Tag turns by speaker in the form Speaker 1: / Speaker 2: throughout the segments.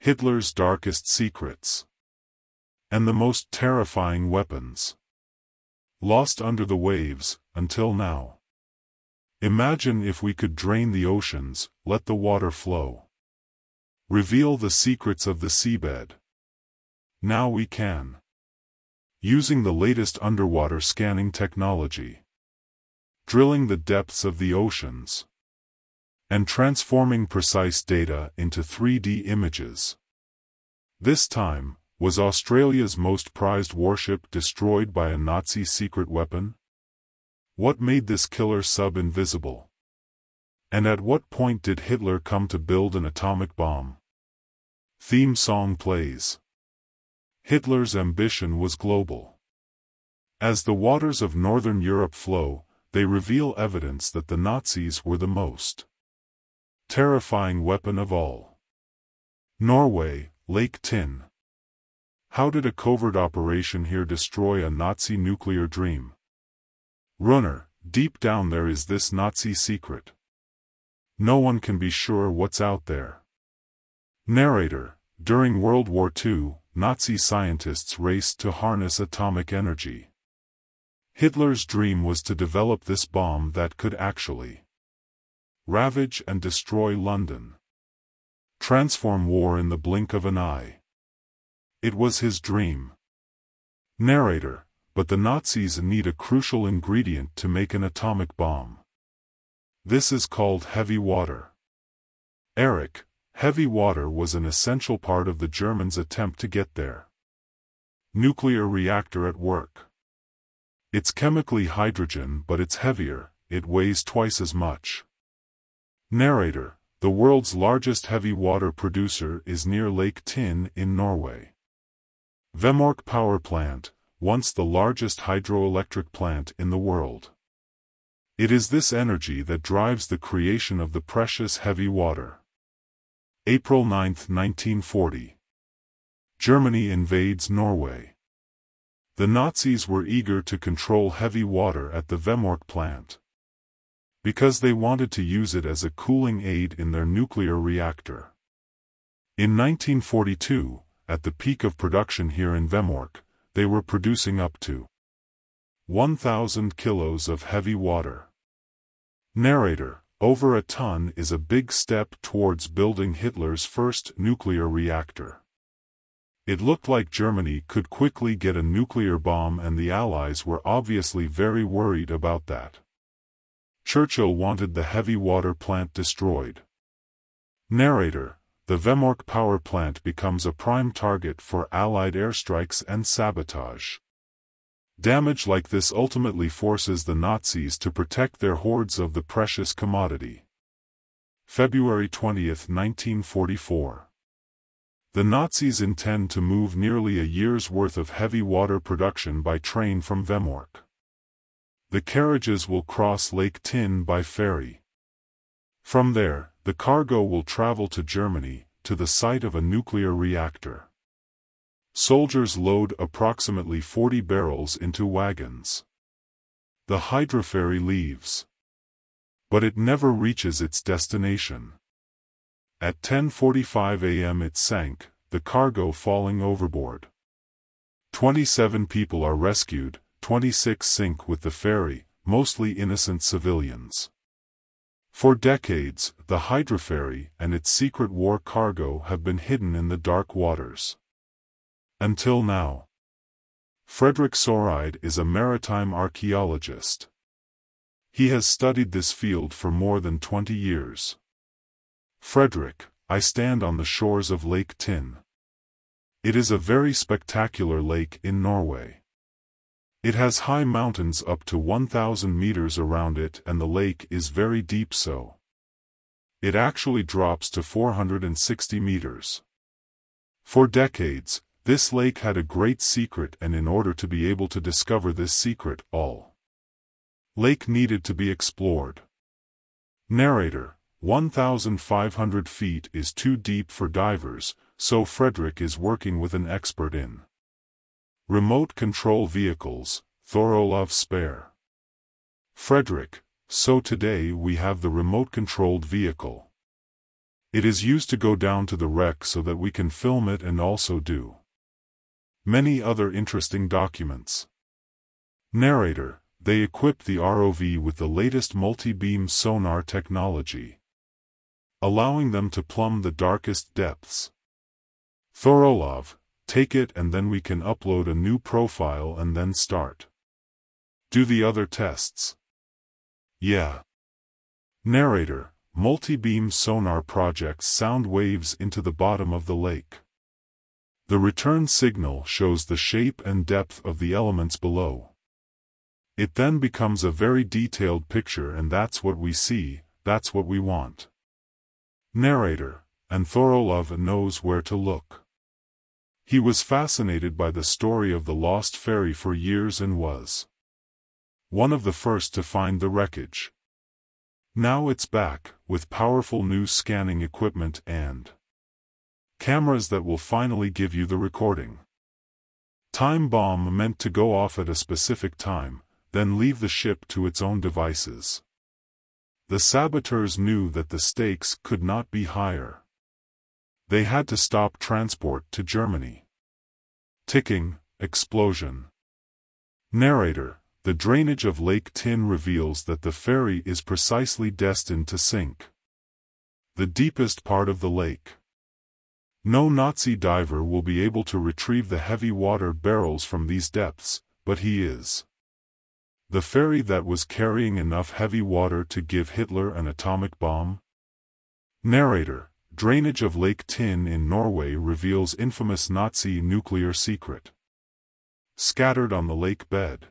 Speaker 1: Hitler's darkest secrets. And the most terrifying weapons. Lost under the waves, until now. Imagine if we could drain the oceans, let the water flow. Reveal the secrets of the seabed. Now we can. Using the latest underwater scanning technology. Drilling the depths of the oceans. And transforming precise data into 3D images. This time, was Australia's most prized warship destroyed by a Nazi secret weapon? What made this killer sub invisible? And at what point did Hitler come to build an atomic bomb? Theme song plays. Hitler's ambition was global. As the waters of Northern Europe flow, they reveal evidence that the Nazis were the most terrifying weapon of all. Norway, Lake Tinn. How did a covert operation here destroy a Nazi nuclear dream? Runner, deep down there is this Nazi secret. No one can be sure what's out there. Narrator, during World War II, Nazi scientists raced to harness atomic energy. Hitler's dream was to develop this bomb that could actually ravage and destroy London. Transform war in the blink of an eye. It was his dream. Narrator, but the Nazis need a crucial ingredient to make an atomic bomb. This is called heavy water. Eric, heavy water was an essential part of the Germans' attempt to get there. Nuclear reactor at work. It's chemically hydrogen, but it's heavier, it weighs twice as much. Narrator, the world's largest heavy water producer is near Lake Tinn in Norway. Vemork Power Plant, once the largest hydroelectric plant in the world. It is this energy that drives the creation of the precious heavy water. April 9, 1940. Germany invades Norway. The Nazis were eager to control heavy water at the Vemork plant, because they wanted to use it as a cooling aid in their nuclear reactor. In 1942, at the peak of production here in Vemork, they were producing up to 1,000 kilos of heavy water. Narrator, over a ton is a big step towards building Hitler's first nuclear reactor. It looked like Germany could quickly get a nuclear bomb, and the Allies were obviously very worried about that. Churchill wanted the heavy water plant destroyed. Narrator, the Vemork power plant becomes a prime target for Allied airstrikes and sabotage. Damage like this ultimately forces the Nazis to protect their hoards of the precious commodity. February 20, 1944. The Nazis intend to move nearly a year's worth of heavy water production by train from Vemork. The carriages will cross Lake Tinn by ferry. From there, the cargo will travel to Germany, to the site of a nuclear reactor. Soldiers load approximately 40 barrels into wagons. The hydroferry leaves. But it never reaches its destination. At 10:45 a.m. it sank, the cargo falling overboard. 27 people are rescued, 26 sink with the ferry, mostly innocent civilians. For decades, the hydroferry and its secret war cargo have been hidden in the dark waters. Until now. Frederick Soreide is a maritime archaeologist. He has studied this field for more than 20 years. Frederick, I stand on the shores of Lake Tinn. It is a very spectacular lake in Norway. It has high mountains up to 1,000 meters around it, and the lake is very deep, so it actually drops to 460 meters. For decades, this lake had a great secret, and in order to be able to discover this secret, all lake needed to be explored. Narrator, 1,500 feet is too deep for divers, so Frederick is working with an expert in remote control vehicles, Thorolov Spare. Frederick, so today we have the remote-controlled vehicle. It is used to go down to the wreck so that we can film it and also do many other interesting documents. Narrator: they equipped the ROV with the latest multi-beam sonar technology, allowing them to plumb the darkest depths. Thorolov: take it and then we can upload a new profile and then start. Do the other tests. Yeah. Narrator: multi-beam sonar projects sound waves into the bottom of the lake. The return signal shows the shape and depth of the elements below. It then becomes a very detailed picture, and that's what we see, that's what we want. Narrator: and Thorolov knows where to look. He was fascinated by the story of the lost ferry for years and was one of the first to find the wreckage. Now it's back, with powerful new scanning equipment and cameras that will finally give you the recording. Time bomb meant to go off at a specific time, then leave the ship to its own devices. The saboteurs knew that the stakes could not be higher. They had to stop transport to Germany. Ticking, explosion. Narrator: the drainage of Lake Tin reveals that the ferry is precisely destined to sink. The deepest part of the lake. No Nazi diver will be able to retrieve the heavy water barrels from these depths, but he is. The ferry that was carrying enough heavy water to give Hitler an atomic bomb? Narrator: drainage of Lake Tin in Norway reveals infamous Nazi nuclear secret. Scattered on the lake bed.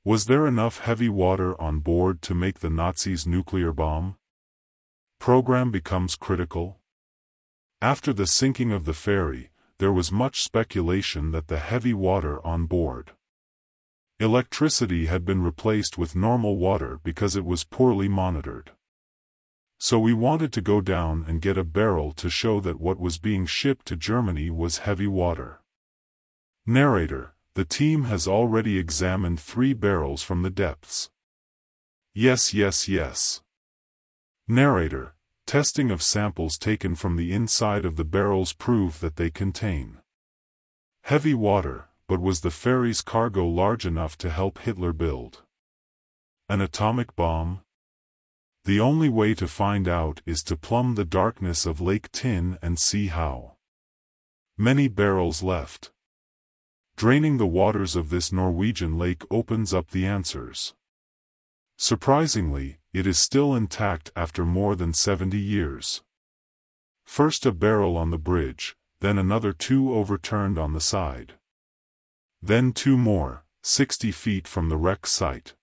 Speaker 1: Was there enough heavy water on board to make the Nazis' nuclear bomb? Program becomes critical. After the sinking of the ferry, there was much speculation that the heavy water on board electricity had been replaced with normal water because it was poorly monitored. So we wanted to go down and get a barrel to show that what was being shipped to Germany was heavy water. Narrator: the team has already examined 3 barrels from the depths. Yes. Narrator: testing of samples taken from the inside of the barrels prove that they contain heavy water, but was the ferry's cargo large enough to help Hitler build an atomic bomb? The only way to find out is to plumb the darkness of Lake Tin and see how many barrels left. Draining the waters of this Norwegian lake opens up the answers. Surprisingly, it is still intact after more than 70 years. First a barrel on the bridge, then another 2 overturned on the side. Then 2 more, 60 feet from the wreck site.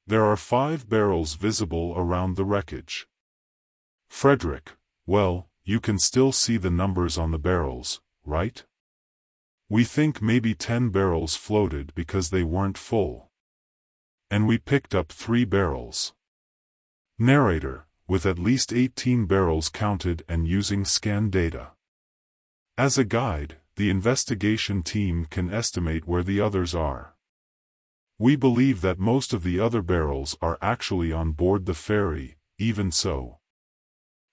Speaker 1: There are 5 barrels visible around the wreckage. Frederick: well, you can still see the numbers on the barrels, right? We think maybe 10 barrels floated because they weren't full. And we picked up 3 barrels. Narrator: with at least 18 barrels counted and using scan data as a guide, the investigation team can estimate where the others are. We believe that most of the other barrels are actually on board the ferry, even so.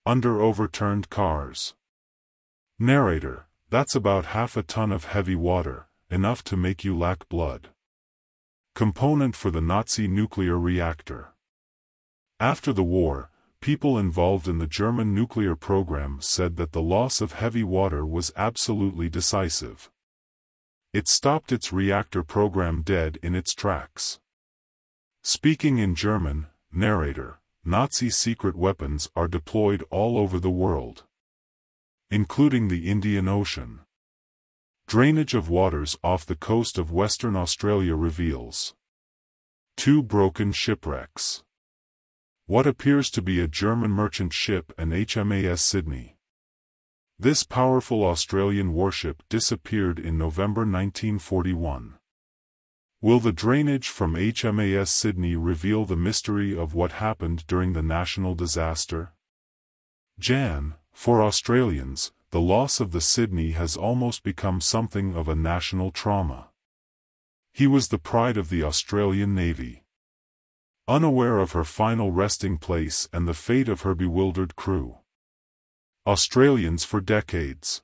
Speaker 1: Under overturned cars. Narrator: that's about half a ton of heavy water, enough to make you lack blood. Component for the Nazi nuclear reactor. After the war, people involved in the German nuclear program said that the loss of heavy water was absolutely decisive. It stopped its reactor program dead in its tracks. Speaking in German, narrator: Nazi secret weapons are deployed all over the world, including the Indian Ocean. Drainage of waters off the coast of Western Australia reveals 2 broken shipwrecks. What appears to be a German merchant ship and HMAS Sydney. This powerful Australian warship disappeared in November 1941. Will the drainage from HMAS Sydney reveal the mystery of what happened during the national disaster? Jan: for Australians, the loss of the Sydney has almost become something of a national trauma. He was the pride of the Australian Navy. Unaware of her final resting place and the fate of her bewildered crew. Australians for decades.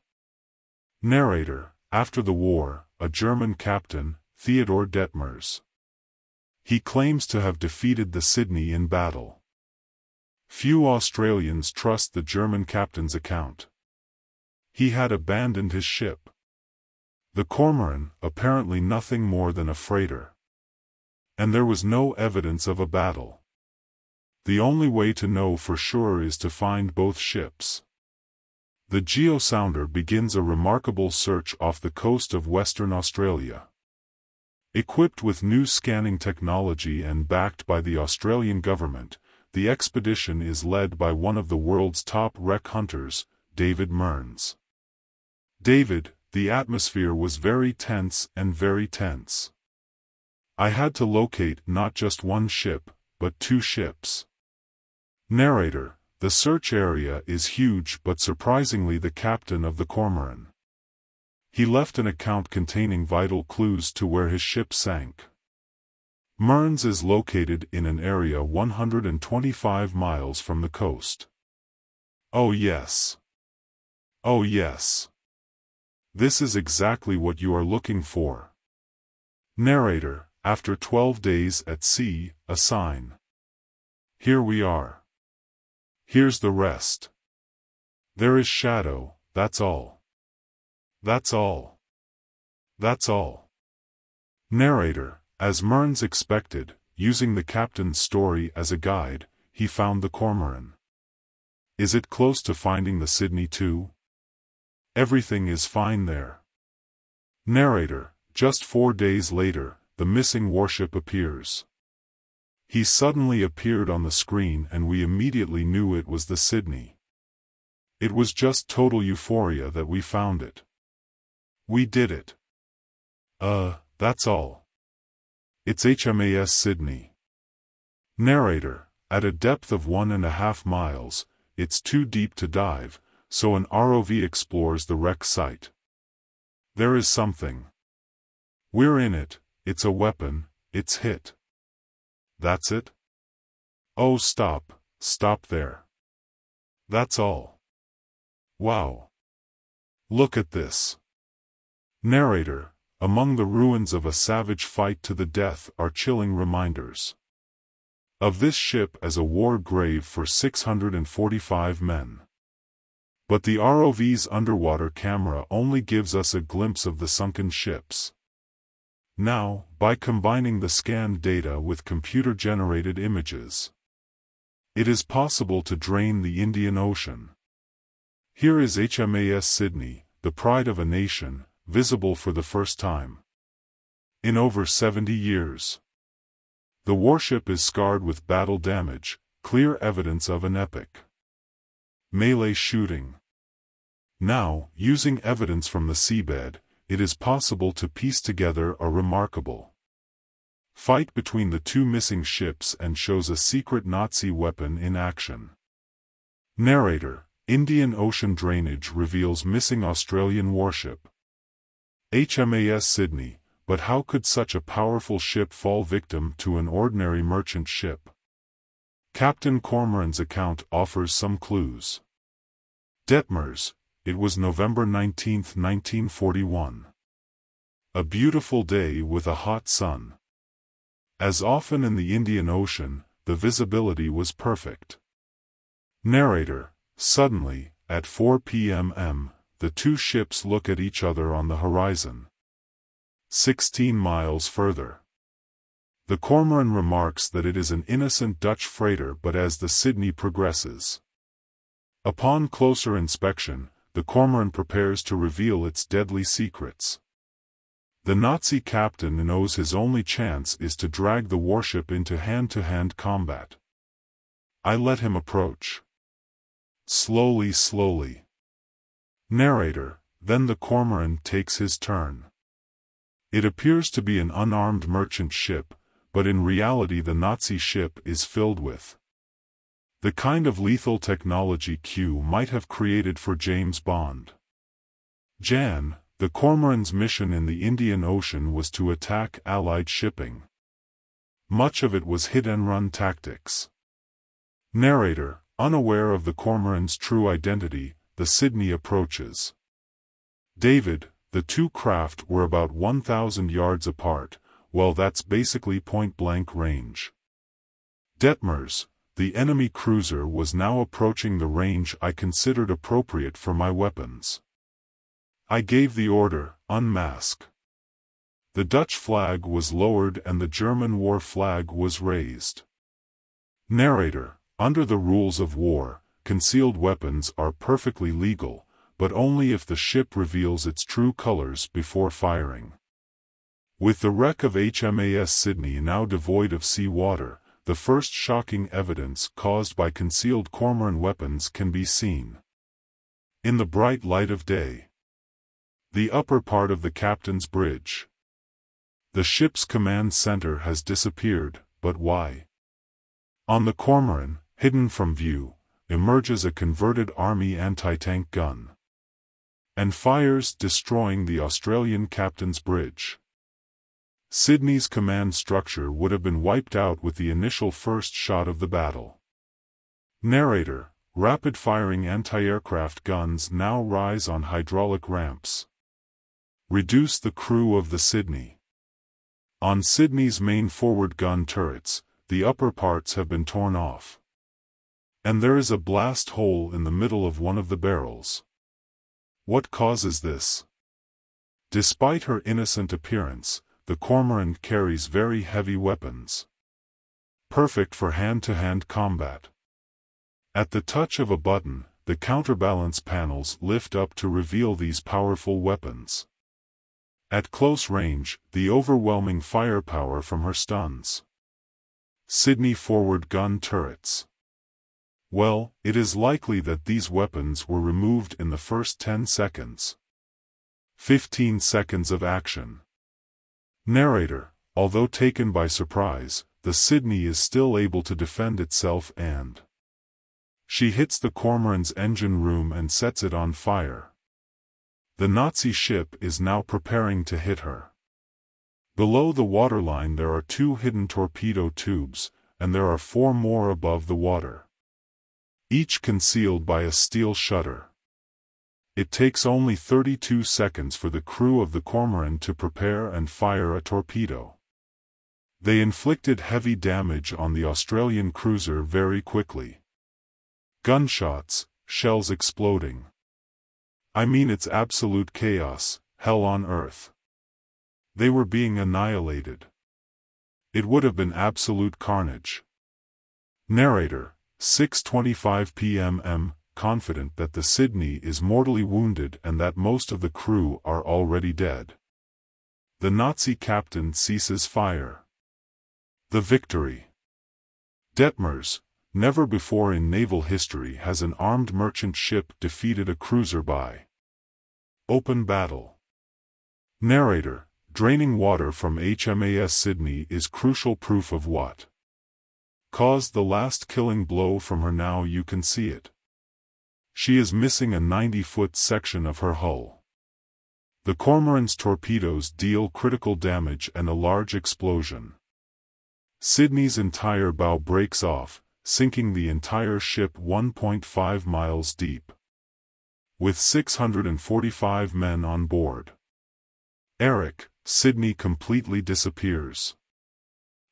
Speaker 1: Narrator, after the war, a German captain, Theodor Detmers. He claims to have defeated the Sydney in battle. Few Australians trust the German captain's account. He had abandoned his ship. The Cormoran, apparently nothing more than a freighter. And there was no evidence of a battle. The only way to know for sure is to find both ships. The Geosounder begins a remarkable search off the coast of Western Australia. Equipped with new scanning technology and backed by the Australian government, the expedition is led by one of the world's top wreck hunters, David Mearns. David, the atmosphere was very tense and very tense. I had to locate not just one ship, but two ships. Narrator, the search area is huge but surprisingly the captain of the Cormoran. He left an account containing vital clues to where his ship sank. Mearns is located in an area 125 miles from the coast. Oh yes. Oh yes. This is exactly what you are looking for. Narrator, after 12 days at sea, a sign. Here we are. Here's the rest. There is shadow, that's all. That's all. That's all. Narrator, as Mearns expected, using the captain's story as a guide, he found the Cormoran. Is it close to finding the Sydney too? Everything is fine there. Narrator, just 4 days later, the missing warship appears. He suddenly appeared on the screen and we immediately knew it was the Sydney. It was just total euphoria that we found it. We did it. That's all. It's HMAS Sydney. Narrator, at a depth of 1.5 miles, it's too deep to dive, so an ROV explores the wreck site. There is something. We're in it, it's a weapon, it's hit. That's it? Oh stop there. That's all. Wow. Look at this. Narrator, among the ruins of a savage fight to the death are chilling reminders of this ship as a war grave for 645 men. But the ROV's underwater camera only gives us a glimpse of the sunken ships. Now, by combining the scanned data with computer-generated images, it is possible to drain the Indian Ocean. Here is HMAS Sydney, the pride of a nation, visible for the first time in over 70 years. The warship is scarred with battle damage, clear evidence of an epic melee shooting. Now, using evidence from the seabed, it is possible to piece together a remarkable fight between the two missing ships and shows a secret Nazi weapon in action. Narrator, Indian Ocean drainage reveals missing Australian warship. HMAS Sydney, but how could such a powerful ship fall victim to an ordinary merchant ship? Captain Cormoran's account offers some clues. Detmers, it was November 19, 1941. A beautiful day with a hot sun. As often in the Indian Ocean, the visibility was perfect. Narrator, suddenly, at 4 p.m. the two ships look at each other on the horizon. 16 miles further. The Cormoran remarks that it is an innocent Dutch freighter, but as the Sydney progresses, upon closer inspection, the Cormoran prepares to reveal its deadly secrets. The Nazi captain knows his only chance is to drag the warship into hand-to-hand combat. I let him approach. Slowly. Narrator, then the Cormoran takes his turn. It appears to be an unarmed merchant ship, but in reality the Nazi ship is filled with the kind of lethal technology Q might have created for James Bond. Jan, the Cormoran's mission in the Indian Ocean was to attack Allied shipping. Much of it was hit-and-run tactics. Narrator, unaware of the Cormoran's true identity, the Sydney approaches. David, the two craft were about 1,000 yards apart. Well, that's basically point-blank range. Detmers, the enemy cruiser, was now approaching the range I considered appropriate for my weapons. I gave the order, unmask. The Dutch flag was lowered and the German war flag was raised. Narrator: under the rules of war, concealed weapons are perfectly legal, but only if the ship reveals its true colors before firing. With the wreck of HMAS Sydney now devoid of sea water, the first shocking evidence caused by concealed Cormoran weapons can be seen. In the bright light of day. The upper part of the captain's bridge. The ship's command center has disappeared, but why? On the Cormoran, hidden from view, emerges a converted army anti-tank gun. And fires, destroying the Australian captain's bridge. Sydney's command structure would have been wiped out with the initial first shot of the battle. Narrator: rapid-firing anti-aircraft guns now rise on hydraulic ramps. Reduce the crew of the Sydney. On Sydney's main forward gun turrets, the upper parts have been torn off. And there is a blast hole in the middle of one of the barrels. What causes this? Despite her innocent appearance, the Cormoran carries very heavy weapons. Perfect for hand-to-hand combat. At the touch of a button, the counterbalance panels lift up to reveal these powerful weapons. At close range, the overwhelming firepower from her stuns. Sydney forward gun turrets. Well, it is likely that these weapons were removed in the first 10 seconds. 15 seconds of action. Narrator: although taken by surprise, the Sydney is still able to defend itself and she hits the Cormoran's engine room and sets it on fire. The Nazi ship is now preparing to hit her. Below the waterline there are 2 hidden torpedo tubes, and there are 4 more above the water. Each concealed by a steel shutter. It takes only 32 seconds for the crew of the Cormoran to prepare and fire a torpedo. They inflicted heavy damage on the Australian cruiser very quickly. Gunshots, shells exploding. I mean, it's absolute chaos, hell on earth. They were being annihilated. It would have been absolute carnage. Narrator: 6:25 p.m. confident that the Sydney is mortally wounded and that most of the crew are already dead. The Nazi captain ceases fire. The victory. Detmers: never before in naval history has an armed merchant ship defeated a cruiser by open battle. Narrator: draining water from HMAS Sydney is crucial proof of what caused the last killing blow from her. Now you can see it. She is missing a 90-foot section of her hull. The Cormoran's torpedoes deal critical damage and a large explosion. Sydney's entire bow breaks off, sinking the entire ship 1.5 miles deep. With 645 men on board. Eric, Sydney completely disappears.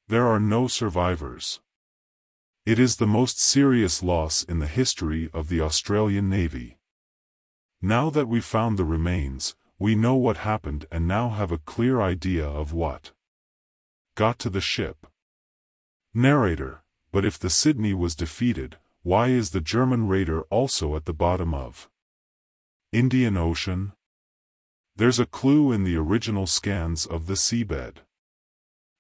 Speaker 1: There are no survivors. It is the most serious loss in the history of the Australian Navy. Now that we've found the remains, we know what happened and now have a clear idea of what got to the ship. Narrator: but if the Sydney was defeated, why is the German raider also at the bottom of Indian Ocean? There's a clue in the original scans of the seabed.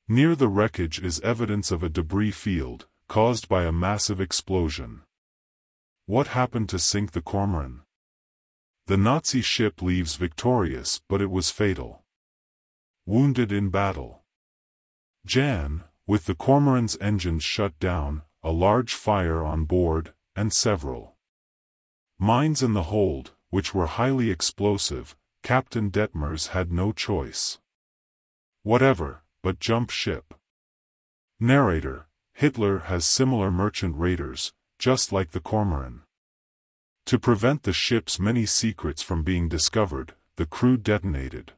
Speaker 1: Near the wreckage is evidence of a debris field, caused by a massive explosion. What happened to sink the Cormoran? The Nazi ship leaves victorious, but it was fatal. Wounded in battle. Jan, with the Cormoran's engines shut down, a large fire on board, and several mines in the hold, which were highly explosive. Captain Detmers had no choice whatever but jump ship. Narrator: Hitler has similar merchant raiders, just like the Cormoran. To prevent the ship's many secrets from being discovered, the crew detonated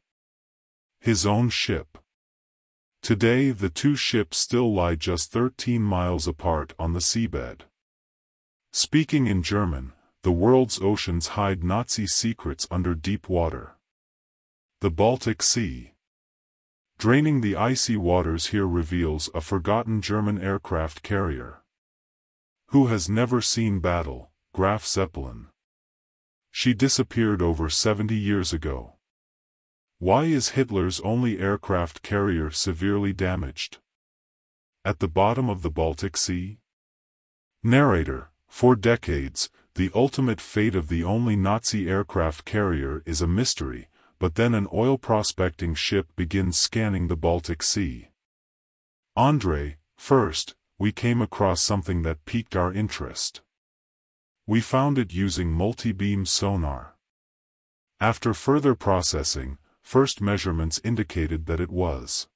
Speaker 1: his own ship. Today the two ships still lie just 13 miles apart on the seabed. Speaking in German, the world's oceans hide Nazi secrets under deep water. The Baltic Sea. Draining the icy waters here reveals a forgotten German aircraft carrier. Who has never seen battle? Graf Zeppelin. She disappeared over 70 years ago. Why is Hitler's only aircraft carrier severely damaged? At the bottom of the Baltic Sea? Narrator. For decades, the ultimate fate of the only Nazi aircraft carrier is a mystery, but then an oil prospecting ship begins scanning the Baltic Sea. Andre, first, we came across something that piqued our interest. We found it using multi-beam sonar. After further processing, first measurements indicated that it was